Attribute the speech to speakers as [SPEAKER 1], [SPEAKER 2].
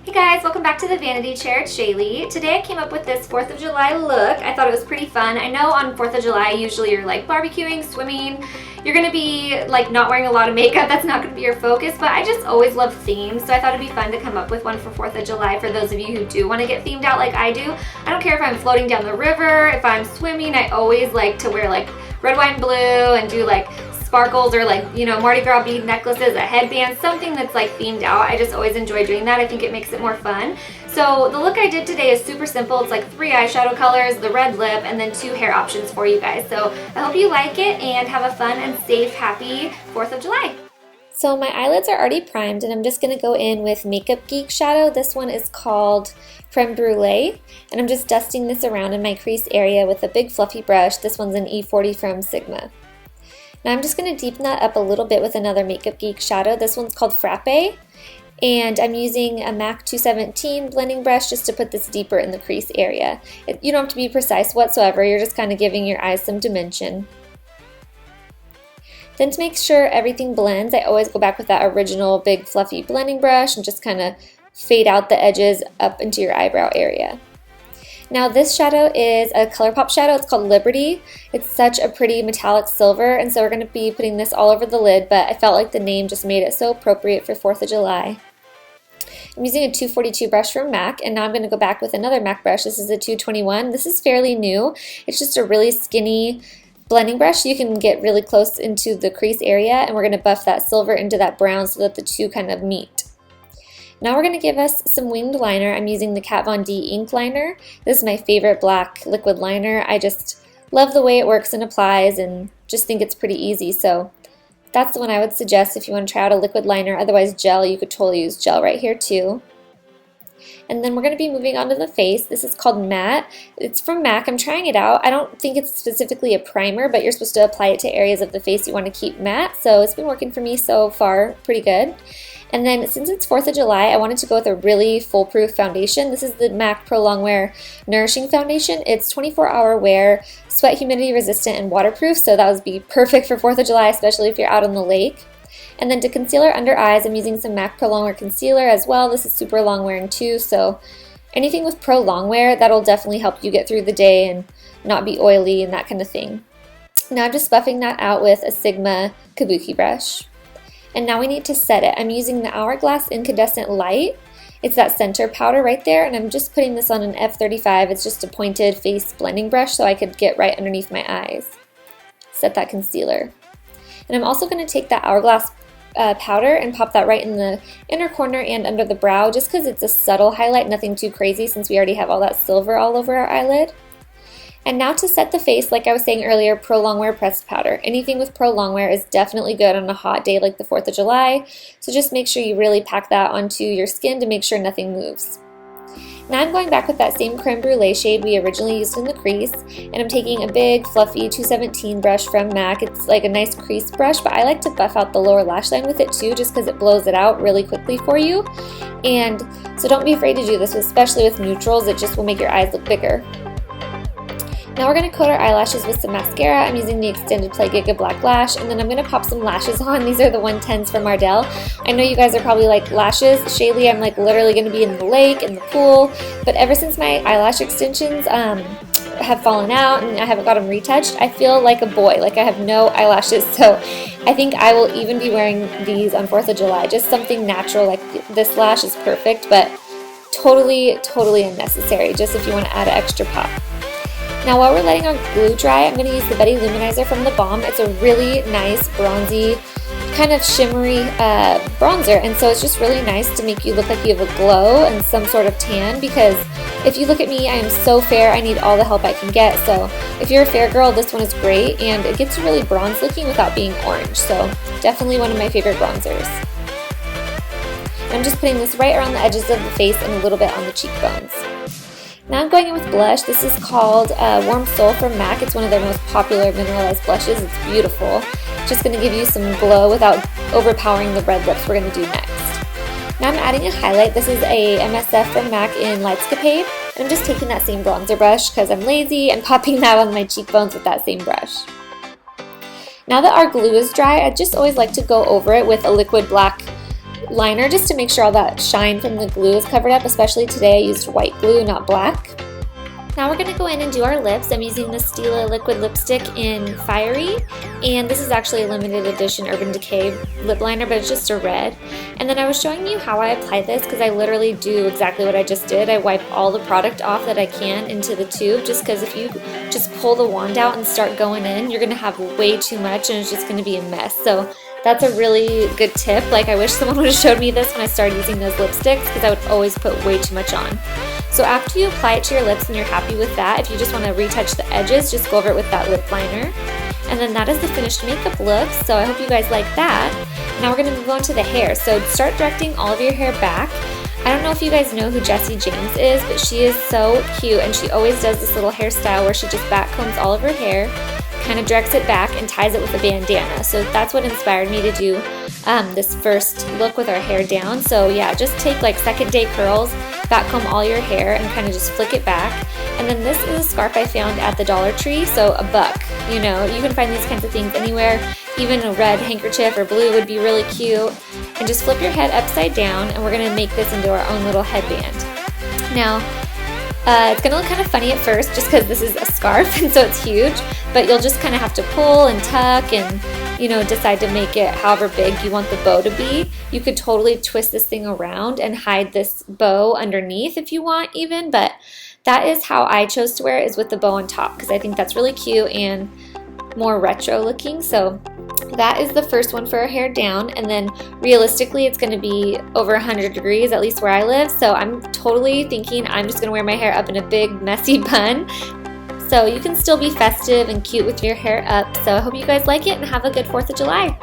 [SPEAKER 1] Hey guys, welcome back to the Vanity Chair. It's Shaylee. Today I came up with this 4th of July look. I thought it was pretty fun. I know on 4th of July usually you're like barbecuing, swimming. You're gonna be like not wearing a lot of makeup. That's not gonna be your focus, but I just always love themes, so I thought it'd be fun to come up with one for 4th of July for those of you who do want to get themed out like I do. I don't care if I'm floating down the river, if I'm swimming, I always like to wear like red, white, and blue and do like sparkles or like, you know, Mardi Gras bead necklaces, a headband, something that's like themed out. I just always enjoy doing that. I think it makes it more fun. So the look I did today is super simple. It's like 3 eyeshadow colors, the red lip, and then 2 hair options for you guys. So I hope you like it and have a fun and safe, happy 4th of July. So my eyelids are already primed and I'm just going to go in with Makeup Geek shadow. This one is called Creme Brulee, and I'm just dusting this around in my crease area with a big fluffy brush. This one's an E40 from Sigma. Now I'm just going to deepen that up a little bit with another Makeup Geek shadow. This one's called Frappe, and I'm using a MAC 217 blending brush just to put this deeper in the crease area. You don't have to be precise whatsoever, you're just kind of giving your eyes some dimension. Then to make sure everything blends, I always go back with that original big fluffy blending brush and just kind of fade out the edges up into your eyebrow area. Now this shadow is a ColourPop shadow. It's called Liberty. It's such a pretty metallic silver, and so we're going to be putting this all over the lid, but I felt like the name just made it so appropriate for 4th of July. I'm using a 242 brush from MAC, and now I'm going to go back with another MAC brush. This is a 221. This is fairly new. It's just a really skinny blending brush. You can get really close into the crease area, and we're going to buff that silver into that brown so that the two kind of meet. Now we're going to give us some winged liner. I'm using the Kat Von D ink liner. This is my favorite black liquid liner. I just love the way it works and applies and just think it's pretty easy. So that's the one I would suggest if you want to try out a liquid liner. Otherwise gel, you could totally use gel right here too. And then we're going to be moving on to the face. This is called Matte. It's from MAC. I'm trying it out. I don't think it's specifically a primer, but you're supposed to apply it to areas of the face you want to keep matte. So it's been working for me so far pretty good. And then since it's 4th of July, I wanted to go with a really foolproof foundation. This is the MAC Pro Longwear Nourishing Foundation. It's 24-hour wear, sweat humidity resistant, and waterproof, so that would be perfect for 4th of July, especially if you're out on the lake. And then to concealer under eyes, I'm using some MAC Pro Longwear Concealer as well. This is super long wearing too, so anything with Pro Longwear, that'll definitely help you get through the day and not be oily and that kind of thing. Now I'm just buffing that out with a Sigma Kabuki brush. And now we need to set it. I'm using the Hourglass Incandescent Light. It's that center powder right there, and I'm just putting this on an F35. It's just a pointed face blending brush so I could get right underneath my eyes. Set that concealer. And I'm also going to take that Hourglass powder and pop that right in the inner corner and under the brow, just because it's a subtle highlight, nothing too crazy since we already have all that silver all over our eyelid. And now to set the face, like I was saying earlier, Pro Longwear pressed powder. Anything with Pro Longwear is definitely good on a hot day like the 4th of July, so just make sure you really pack that onto your skin to make sure nothing moves. Now I'm going back with that same Creme Brulee shade we originally used in the crease, and I'm taking a big fluffy 217 brush from MAC. It's like a nice crease brush, but I like to buff out the lower lash line with it too, just because it blows it out really quickly for you. And so don't be afraid to do this, especially with neutrals. It just will make your eyes look bigger. Now we're going to coat our eyelashes with some mascara. I'm using the Extended Play Giga Black Lash, and then I'm going to pop some lashes on. These are the 110s from Ardell. I know you guys are probably like, lashes? Shaylee, I'm like literally going to be in the lake, in the pool, but ever since my eyelash extensions have fallen out and I haven't got them retouched, I feel like a boy, like I have no eyelashes, so I think I will even be wearing these on 4th of July. Just something natural, like this lash is perfect, but totally unnecessary, just if you want to add an extra pop. Now while we're letting our glue dry, I'm going to use the Betty Luminizer from the Balm. It's a really nice bronzy, kind of shimmery bronzer, and so it's just really nice to make you look like you have a glow and some sort of tan, because if you look at me, I am so fair, I need all the help I can get. So if you're a fair girl, this one is great, and it gets really bronze looking without being orange, so definitely one of my favorite bronzers. I'm just putting this right around the edges of the face and a little bit on the cheekbones. Now I'm going in with blush. This is called Warm Soul from MAC. It's one of their most popular mineralized blushes. It's beautiful. Just going to give you some glow without overpowering the red lips we're going to do next. Now I'm adding a highlight. This is a MSF from MAC in Lightscapade. And I'm just taking that same bronzer brush because I'm lazy and popping that on my cheekbones with that same brush. Now that our glue is dry, I just always like to go over it with a liquid black liner just to make sure all that shine from the glue is covered up, especially today I used white glue, not black. Now we're going to go in and do our lips. I'm using the Stila liquid lipstick in Fiery, and this is actually a limited edition Urban Decay lip liner, but it's just a red. And then I was showing you how I apply this because I literally do exactly what I just did. I wipe all the product off that I can into the tube, just because if you just pull the wand out and start going in, you're going to have way too much and it's just going to be a mess. So that's a really good tip. Like, I wish someone would have showed me this when I started using those lipsticks because I would always put way too much on. So after you apply it to your lips and you're happy with that, if you just want to retouch the edges, just go over it with that lip liner. And then that is the finished makeup look, so I hope you guys like that. Now we're going to move on to the hair. So start directing all of your hair back. I don't know if you guys know who Jessie James is, but she is so cute, and she always does this little hairstyle where she just back combs all of her hair, kind of directs it back, and ties it with a bandana. So that's what inspired me to do this first look with our hair down. So yeah, just take like second day curls, back comb all your hair, and kind of just flick it back. And then this is a scarf I found at the Dollar Tree, so $1. You know, you can find these kinds of things anywhere. Even a red handkerchief or blue would be really cute. And just flip your head upside down, and we're going to make this into our own little headband. Now, it's going to look kind of funny at first just because this is a scarf and so it's huge, but you'll just kind of have to pull and tuck and, you know, decide to make it however big you want the bow to be. You could totally twist this thing around and hide this bow underneath if you want even, but that is how I chose to wear it, is with the bow on top, because I think that's really cute and more retro looking. So that is the first one for our hair down, and then realistically it's going to be over 100 degrees, at least where I live, so I'm totally thinking I'm just going to wear my hair up in a big messy bun. So you can still be festive and cute with your hair up. So I hope you guys like it and have a good 4th of July.